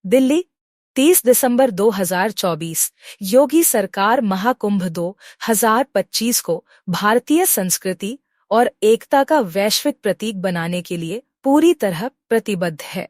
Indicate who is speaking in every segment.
Speaker 1: दिल्ली 30 दिसंबर 2024। योगी सरकार महाकुंभ 2025 को भारतीय संस्कृति और एकता का वैश्विक प्रतीक बनाने के लिए पूरी तरह प्रतिबद्ध है।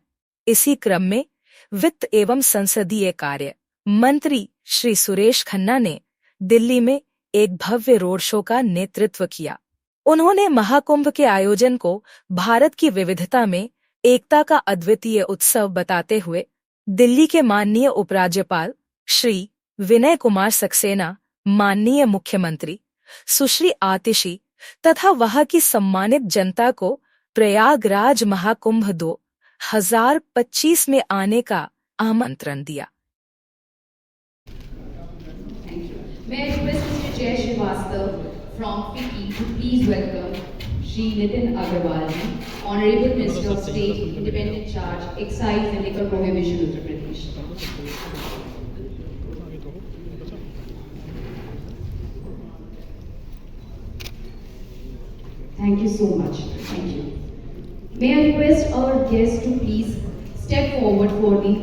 Speaker 1: इसी क्रम में वित्त एवं संसदीय कार्य मंत्री श्री सुरेश खन्ना ने दिल्ली में एक भव्य रोड शो का नेतृत्व किया। उन्होंने महाकुंभ के आयोजन को भारत की विविधता में एकता का अद्वितीय उत्सव बताते हुए दिल्ली के माननीय उपराज्यपाल श्री विनय कुमार सक्सेना, माननीय मुख्यमंत्री सुश्री आतिशी तथा वहां की सम्मानित जनता को प्रयागराज महाकुंभ 2025 में आने का आमंत्रण दिया।
Speaker 2: May I request Mr. Jay Srivastava from FICCI to please welcome Shri Nitin Agarwal, Honorable Minister of State, Independent Charge, Excise and Liquor Prohibition, Uttar Pradesh. Thank you so much. Thank you. May I request our guests to please step forward for the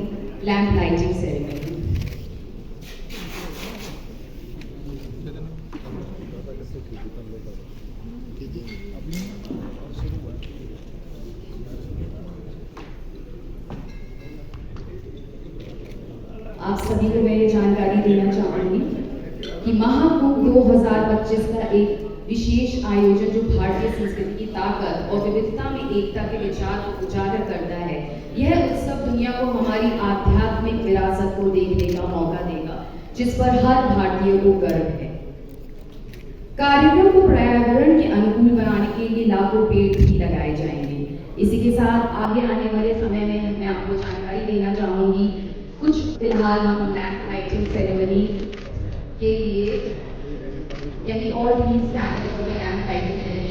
Speaker 2: lamp lighting ceremony. आप सभी को मैं ये जानकारी देना चाहूंगी कि महाकुंभ 2025 का एक विशेष आयोजन जो भारतीय संस्कृति की ताकत और विविधता में एकता के विचार को उजागर करता है, यह उत्सव दुनिया को हमारी आध्यात्मिक विरासत को देखने का मौका देगा, जिस पर हर भारतीय को गर्व है। कार्यक्रम को पर्यावरण के अनुकूल बनाने के लिए लाखों पेड़ भी लगाए जाएंगे। इसी के साथ आगे आने वाले समय में मैं आपको जानकारी देना चाहूंगी। कुछ फिलहाल हम लैंप लाइटिंग सेरेमनी के लिए यानी all please stand for the lamp lighting ceremony.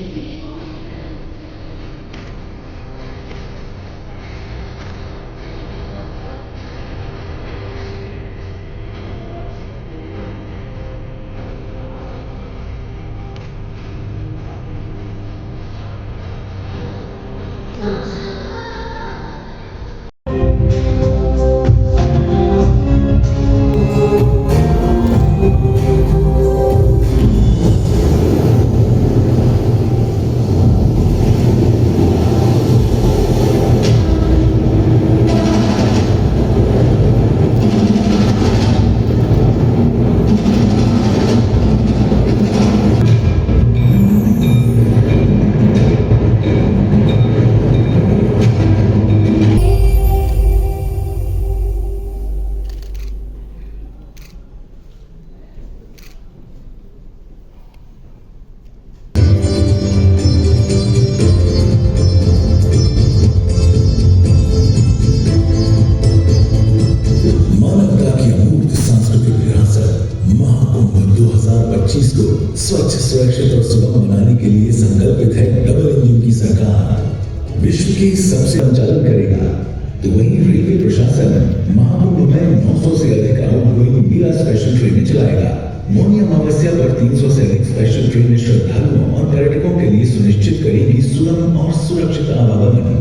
Speaker 3: स्वच्छ, सुरक्षित और सुगम बनाने के लिए संकल्पित है डबल इंजन की सरकार। विश्व की सबसे संचालन करेगा, तो वहीं रेलवे प्रशासन महाकुंभ में 900 से अधिक आउटगोइंग मीरा स्पेशल ट्रेनें चलाएगा। मौनी अमावस्या पर 300 से अधिक स्पेशल ट्रेनें श्रद्धालुओं और पर्यटकों के लिए सुनिश्चित करेगी सुगम और सुरक्षित आवागमन।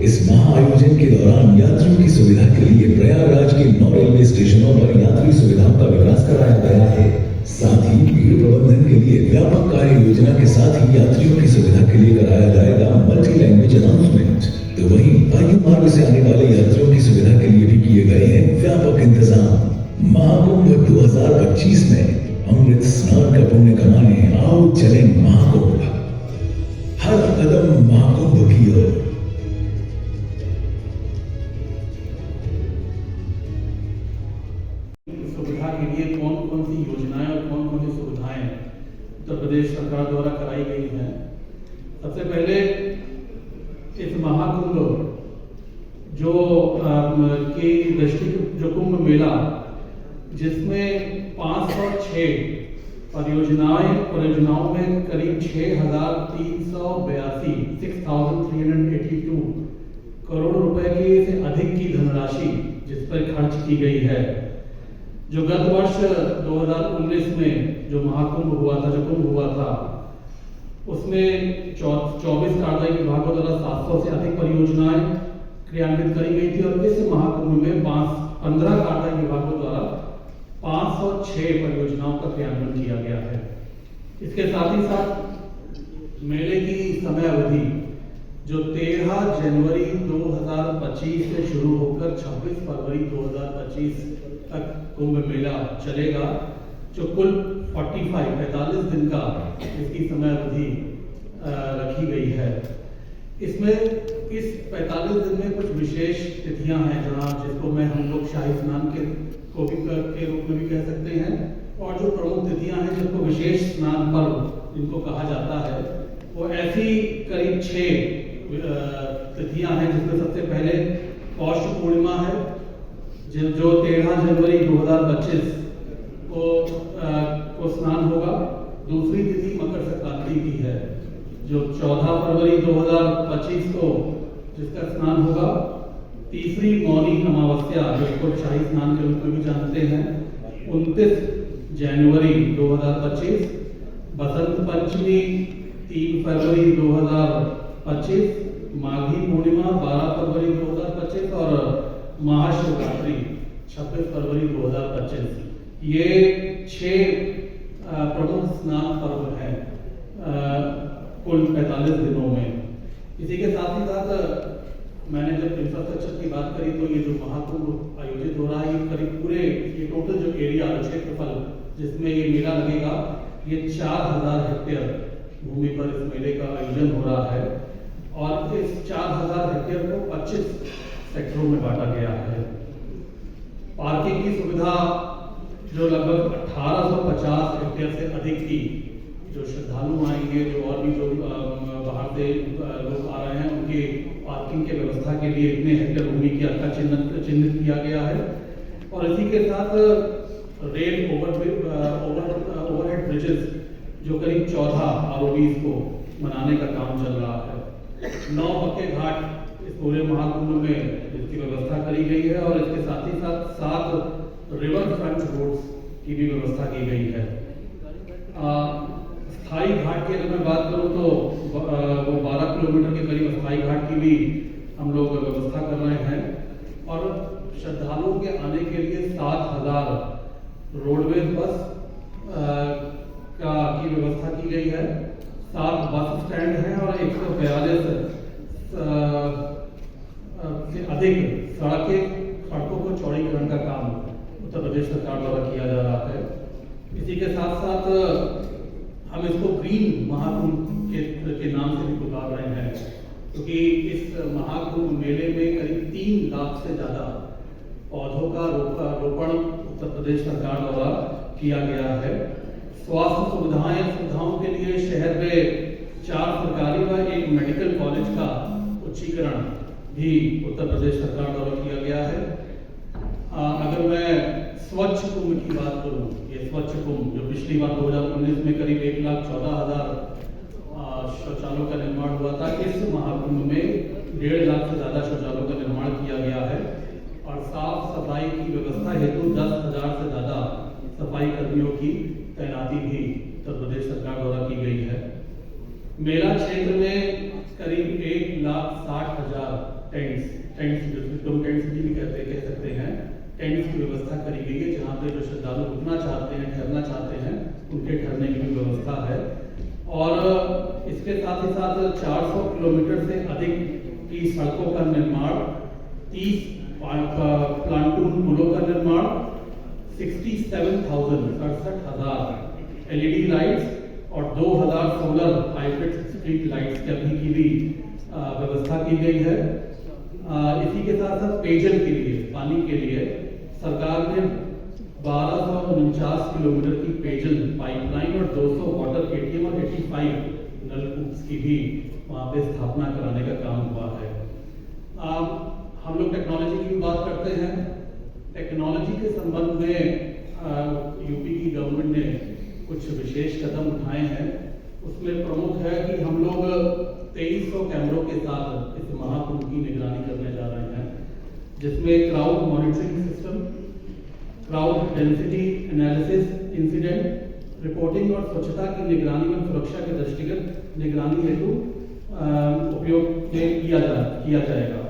Speaker 3: इस महाआयोजन के दौरान यात्रियों की सुविधा के लिए प्रयागराज के 9 रेलवे स्टेशनों पर यात्री सुविधाओं का विकास कराया गया है। साथ ही भीड़ प्रबंधन के लिए व्यापक कार्य योजना के साथ ही यात्रियों की सुविधा के लिए कराया जाएगा मल्टी लैंग्वेज अनाउंसमेंट। तो वहीं वायु मार्ग से आने वाले यात्रियों की सुविधा के लिए भी किए गए हैं व्यापक इंतजाम। महाकुंभ 2025 में अमृत स्नान का पुण्य कमाने आओ चले महाकुंभ, हर कदम महाकुंभ की ओर।
Speaker 4: सुविधा के लिए कौन कौन सी योजनाएं और कौन कौन सी सुविधाएं उत्तर प्रदेश सरकार द्वारा कराई गई हैं। सबसे पहले इस महाकुंभ जो की दृष्टि जो कुंभ मेला, जिसमें 506 परियोजनाओं में करीब 6,382 करोड़ रुपए की से अधिक की धनराशि जिस पर खर्च की गई है। जो गत वर्ष 2019 में जो महाकुंभ हुआ था, जो कुंभ हुआ था, उसमें 24 कार्यदायी विभागों द्वारा 700 से अधिक परियोजनाएं क्रियान्वित करी गई थी और इस महाकुंभ में 15 कार्यदायी विभागों द्वारा 506 परियोजनाओं का क्रियान्वयन किया गया है। इसके साथ ही साथ मेले की समय अवधि जो 13 जनवरी 2025 से शुरू होकर 26 फरवरी 2025 तक कुंभ मेला चलेगा, जो कुल 45 दिन का इसकी समय अवधि रखी गई है। इसमें इस 45 दिन में कुछ विशेष तिथियां हैं जहाँ जिसको हम लोग शाही स्नान के रूप में भी कह सकते हैं, और जो प्रमुख तिथियां हैं जिनको विशेष स्नान पर्व जिनको कहा जाता है, वो ऐसी करीब 6 तिथियां हैं, जिसमें सबसे पहले पौष पूर्णिमा है जो 13 जनवरी 2025 को स्नान होगा। दूसरी तिथि मकर संक्रांति की है जो 14 फरवरी 2025 को जिसका स्नान होगा। तीसरी मौनी अमावस्या जिसको शाही स्नान के रूप में भी जानते हैं 29 जनवरी 2025। बसंत पंचमी 3 फरवरी 2025। माघी पूर्णिमा 12 फरवरी 2025 और महाशिवरात्रि 26 फरवरी 2025। ये 6 प्रमुख स्नान पर्व हैं कुल 45 दिनों में। इसी के साथ ही साथ मैंने जब इंफ्रास्ट्रक्चर की बात करी तो ये जो महाकुंभ आयोजित हो रहा है, ये करीब पूरे ये टोटल जो एरिया क्षेत्रफल जिसमें ये मेला लगेगा, ये 4000 हेक्टेयर भूमि पर इस मेले का आयोजन हो रहा है। और इस 4000 हेक्टेयर को 25 सेक्टरों में बांटा गया है। पार्किंग की सुविधा जो लगभग 1850 हेक्टेयर से अधिक की, जो श्रद्धालु आएंगे, जो और भी जो बाहर से लोग आ रहे हैं, उनके पार्किंग के व्यवस्था के लिए इतने हेक्टेयर भूमि की का चिन्हित किया गया है। और इसी के साथ रेल ओवरहेड ब्रिजेस जो करीब 14 ROBs को बनाने का काम चल रहा है। 9 पक्के घाट इस पूरे महाकुंभ में इसकी व्यवस्था करी गई है, और इसके साथ ही साथ 7 रिवर फ्रंट रोड्स की भी व्यवस्था की गई है। स्थायी घाट की अगर मैं बात करूं तो वो 12 किलोमीटर के करीब स्थायी घाट की भी हम लोग व्यवस्था कर रहे हैं। और श्रद्धालुओं के आने के लिए 7000 रोडवेज बस की व्यवस्था की गई है। 7 बस स्टैंड हैं और 142 से अधिक सड़कों को चौड़ीकरण का काम उत्तर प्रदेश सरकार द्वारा किया जा रहा है। इसी के साथ साथ हम इसको ग्रीन महाकुंभ के नाम से भी पुकार रहे हैं, क्योंकि इस महाकुंभ मेले में करीब 3 लाख से ज्यादा पौधों का रोपण उत्तर प्रदेश सरकार द्वारा किया गया है। स्वास्थ्य सुविधाओं के लिए शहर में 4 सरकारी व 1 मेडिकल कॉलेज का उच्चीकरण भी उत्तर प्रदेश सरकार द्वारा किया गया है। अगर मैं स्वच्छ कुंभ की बात करूं, ये स्वच्छ कुंभ जो पिछली बार 2019 में करीब 1,14,000 शौचालयों का निर्माण हुआ था, इस महाकुंभ में 1.5 लाख से ज्यादा शौचालयों का निर्माण किया गया है। और साफ सफाई की व्यवस्था हेतु 10,000 से ज्यादा सफाई कर्मियों की तैनाती भी उत्तर प्रदेश सरकार द्वारा की गई है। मेला क्षेत्र में करीब 1,60,000 टेंट्स जिसको टेंट सिटी भी कह सकते हैं, टेंट्स की व्यवस्था करी गई है, जहाँ पे जो श्रद्धालु रुकना चाहते हैं, ठहरना चाहते हैं, उनके ठहरने की भी व्यवस्था है। और इसके साथ ही साथ 400 किलोमीटर से अधिक की सड़कों का निर्माण, 30 प्लांटून पुलों का निर्माण, 67,000 LED लाइट्स और 2000 सोलर हाइब्रिड स्ट्रीट लाइट्स की भी व्यवस्था की गई है। इसी के साथ साथ पेयजल के लिए, पानी के लिए सरकार ने 1249 किलोमीटर की पेयजल पाइपलाइन और 200 वाटर ATM और 85 नलकूप्स की भी वहाँ पे स्थापना कराने का काम हुआ है। हम लोग टेक्नोलॉजी की बात करते हैं। टेक्नोलॉजी के संबंध में यूपी की गवर्नमेंट ने कुछ विशेष कदम उठाए हैं। उसमें प्रमुख है कि हम लोग 2300 कैमरों के साथ इस महाकुंभ की निगरानी करने जा रहे हैं, जिसमें crowd monitoring system, crowd density analysis, incident reporting और स्वच्छता की निगरानी और सुरक्षा के दृष्टिगत निगरानी हेतु उपयोग किया जाएगा।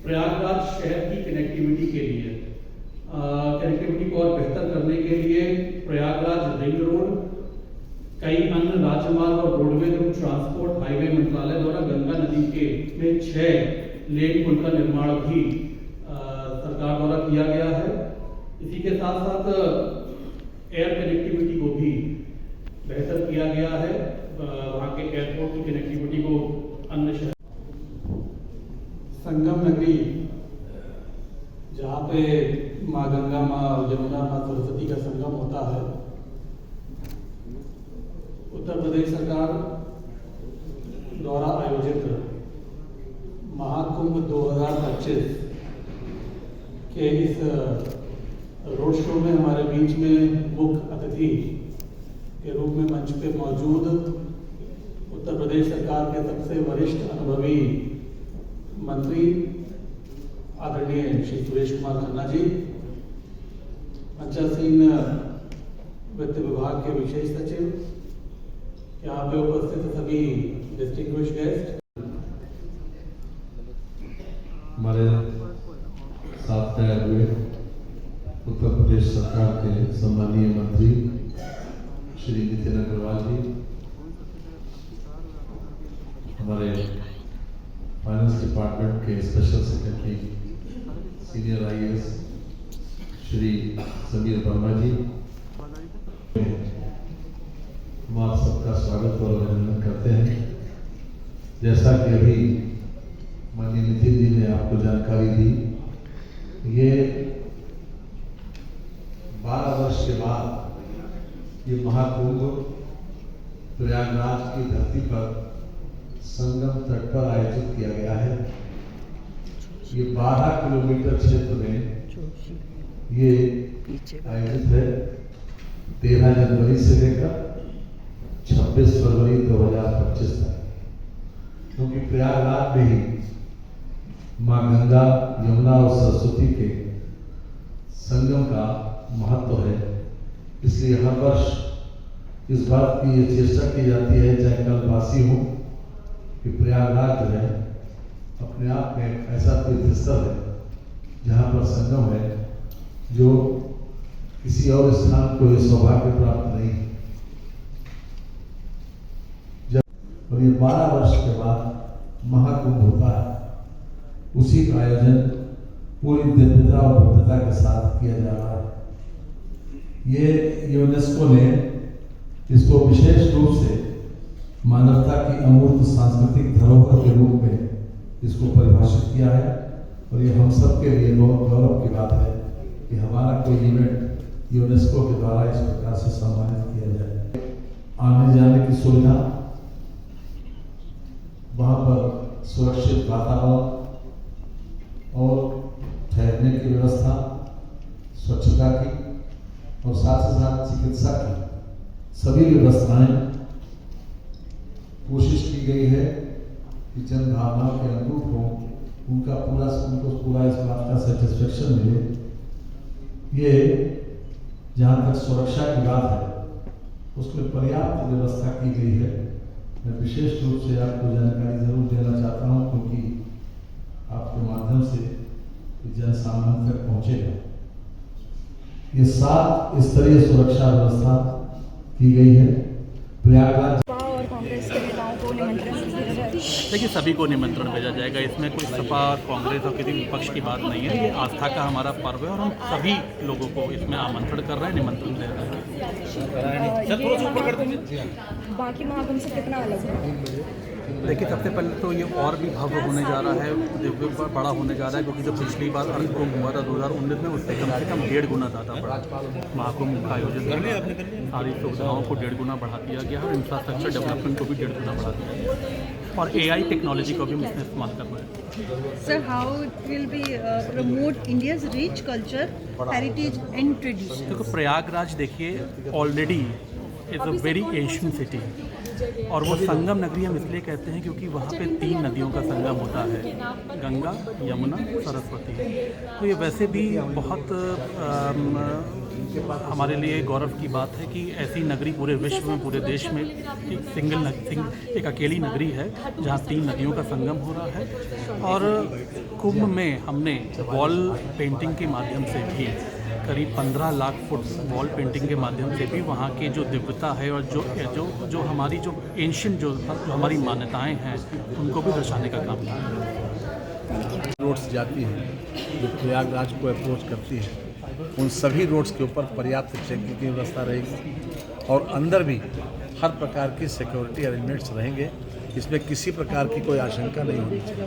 Speaker 4: प्रयागराज शहर की कनेक्टिविटी के लिए कनेक्टिविटी को और बेहतर करने के लिए प्रयागराज रिंग रोड, कई अन्य राजमार्ग और रोडवेज एवं ट्रांसपोर्ट हाईवे मंत्रालय द्वारा गंगा नदी के में 6 लेन पुल का निर्माण भी सरकार द्वारा किया गया है। इसी के साथ साथ एयर कनेक्टिविटी को भी बेहतर किया गया है। वहाँ के एयरपोर्ट की कनेक्टिविटी को अन्य शहर संगम नगरी, जहाँ पे माँ गंगा, माँ यमुना, माँ सरस्वती का संगम होता है, उत्तर प्रदेश सरकार द्वारा आयोजित महाकुंभ 2025 के इस रोड शो में हमारे बीच में मुख्य अतिथि के रूप में मंच पे मौजूद उत्तर प्रदेश सरकार के सबसे वरिष्ठ अनुभवी मंत्री आदरणीय श्री सुरेश कुमार खन्ना जी, मंचासीन वित्त विभाग के विशेष सचिव, यहाँ पे उपस्थित सभी डिस्टिंग्विश्ड गेस्ट,
Speaker 5: हमारे साथ आए हुए उत्तर प्रदेश सरकार के सम्मानीय मंत्री श्री नितिन अग्रवाल जी, हमारे फाइनेंस डिपार्टमेंट के special secretary senior IAS Shri Sameer Verma ji, हम आप सबका स्वागत और अभिनंदन करते हैं। जैसा कि अभी माननीय नितिन जी ने आपको जानकारी दी, ये 12 वर्ष के बाद ये महाकुंभ प्रयागराज की धरती पर संगम तट पर आयोजित किया गया है। ये 12 किलोमीटर क्षेत्र में ये आयोजित है। 13 जनवरी से लेकर 26 फरवरी 2025 तक, क्योंकि प्रयागराज में ही माँ गंगा, यमुना और सरस्वती के संगम का महत्व है। इसलिए हर वर्ष इस बात की ये चेष्टा की जाती है, चाहे कल्पवासी हो, कि प्रयागराज जो है अपने आप में एक ऐसा तीर्थ स्थल है जहाँ पर संगम है, जो किसी और स्थान को ये सौभाग्य प्राप्त नहीं है। जब और ये 12 वर्ष के बाद महाकुंभ होता है, उसी का आयोजन पूरी दिव्यता और भव्यता के साथ किया जा रहा है। ये यूनेस्को ने इसको विशेष रूप से मानवता की अमूर्त सांस्कृतिक धरोहर के रूप में इसको परिभाषित किया है, और ये हम सब के लिए बहुत गौरव की बात है कि हमारा कोई इवेंट यूनेस्को के द्वारा इस प्रकार से सम्मानित किया जाए। आने जाने की सुविधा, वहाँ पर सुरक्षित वातावरण और ठहरने की व्यवस्था, स्वच्छता की और साथ ही साथ चिकित्सा की सभी व्यवस्थाएं कोशिश की गई है कि जन भावनाओं के अनुरूप हो, उनको पूरा इस बात का सेटिस्फेक्शन मिले। ये जहाँ तक सुरक्षा की बात है, उसमें पर्याप्त व्यवस्था की गई है। मैं विशेष रूप से आपको जानकारी जरूर देना चाहता हूँ, क्योंकि आपके माध्यम से जन सामान्य तक पहुँचेगा। ये 7 स्तरीय सुरक्षा व्यवस्था की गई है। प्रयागराज
Speaker 6: और कांग्रेस के नेताओं को निमंत्रण भेजा जाएगा।
Speaker 4: देखिए, सभी को निमंत्रण भेजा जाएगा। इसमें कोई सपा, कांग्रेस और किसी विपक्ष की बात नहीं है। ये आस्था का हमारा पर्व है और हम सभी लोगों को इसमें आमंत्रण कर रहे हैं, निमंत्रण दे रहे हैं।
Speaker 6: बाकी महाकुंभ से कितना अलग है?
Speaker 4: देखिए, सबसे पहले तो ये और भी भव्य होने जा रहा है, दिव्य बड़ा होने जा रहा है, क्योंकि जो पिछली बार कुंभ हुआ था 2019 में, उससे कम से कम 1.5 गुना ज़्यादा बड़ा महाकुंभ का आयोजन करने सारी सुविधाओं को 1.5 गुना बढ़ा दिया गया और इंफ्रास्ट्रक्चर डेवलपमेंट को भी 1.5 गुना बढ़ा दिया गया, और AI टेक्नोलॉजी को भी हम इसमें इस्तेमाल कर रहे हैं।
Speaker 7: Sir, how it will be promote India's rich culture, heritage and tradition?
Speaker 4: देखो, प्रयागराज देखिए already is a very Asian city, और वो संगम नगरी हम इसलिए कहते हैं क्योंकि वहाँ पे 3 नदियों का संगम होता है, गंगा, यमुना, सरस्वती। तो ये वैसे भी बहुत हमारे लिए गौरव की बात है कि ऐसी नगरी पूरे विश्व में, पूरे देश में एक अकेली नगरी है जहाँ 3 नदियों का संगम हो रहा है। और कुंभ में हमने वॉल पेंटिंग के माध्यम से भी करीब 15 लाख फुट वॉल पेंटिंग के माध्यम से भी वहाँ की जो दिव्यता है और जो हमारी जो एंशियंट जो हमारी मान्यताएं हैं उनको भी दर्शाने का काम किया है।
Speaker 8: रोड्स जाती हैं जो प्रयागराज को अप्रोच करती है, उन सभी रोड्स के ऊपर पर्याप्त चेकिंग की व्यवस्था रहेगी और अंदर भी हर प्रकार की सिक्योरिटी अरेंजमेंट्स रहेंगे। इसमें किसी प्रकार की कोई आशंका नहीं होनी चाहिए।